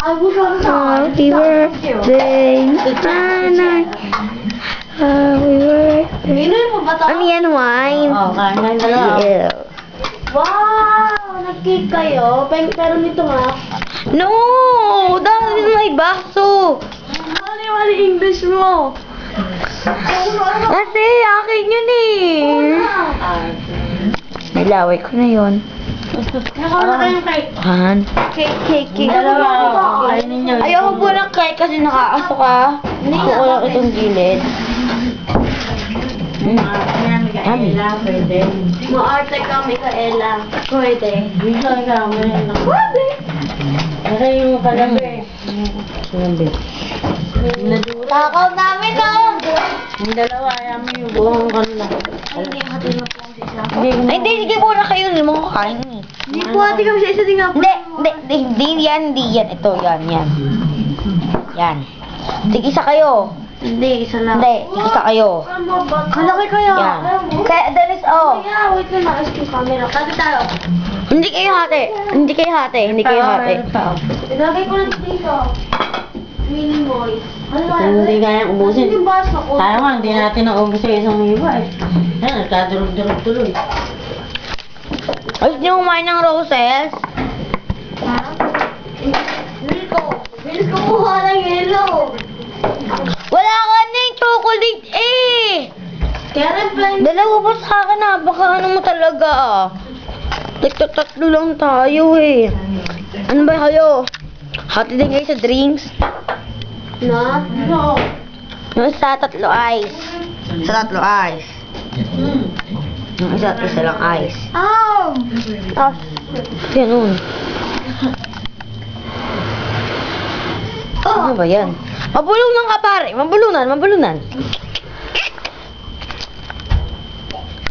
Happy birthday, nanay. Happy birthday. Ano yan, wine? Oo, kain na yung dalawa. Yeah. Wow! Nag-cake kayo? Pero nito nga. No! Dahil may baso. Mali English mo. Kasi akin yun eh. Nilaway ko na yun. Nakaw na kayong cake. Han? Cake. Dalawa, kainin nyo. Ayoko po ng cake kasi nakaaso ka. Hindi ko lang itong gilid. Yummy. Pwede. Maarte ka, Micaela. Pwede. Dito ka, mayroon ako. Pwede. Nakain mo pala, be. Sinabi. Takaw namin no! Yung dalawa, ayaw mo yung buong kanila. Hindi, hati na po kasi siya. Ay, hindi, sige muna kayo. Hindi mo kakain eh. Hindi po, hati kami sa isa din nga po. Hindi yan. Ito, yan. Yan. Tig-isa kayo. Hindi, isa lang. Hindi, tig-isa kayo. Malaki kaya. Yan. Kaya, Dennis, oh. Kaya, wait lang, naayos ko yung camera. Kati tayo. Hindi kayo hati. Ilagay ko lang dito. Mini boy. Ano ba? Hindi kaya ubusin. Yung baso ko. Tayo nga, hindi natin naubos sa isang iba eh. Yan, nagkadurog-durog tuloy. Ayos niyo kumain ng roses. Ha? Bilis ko kuha ng yellow. Wala ka na yung chocolate eh. Kaya rin plan. Dalawa pa sa akin ha. Baka ano mo talaga ah. Tatlo lang tayo eh. Ano ba kayo? Hati din kayo sa drinks? Na? No. Yung sa tatlo ice. Yung isa lang ice. Ow! Ganun. Ano ba yan? Mabulunan ka pare. Mabulunan.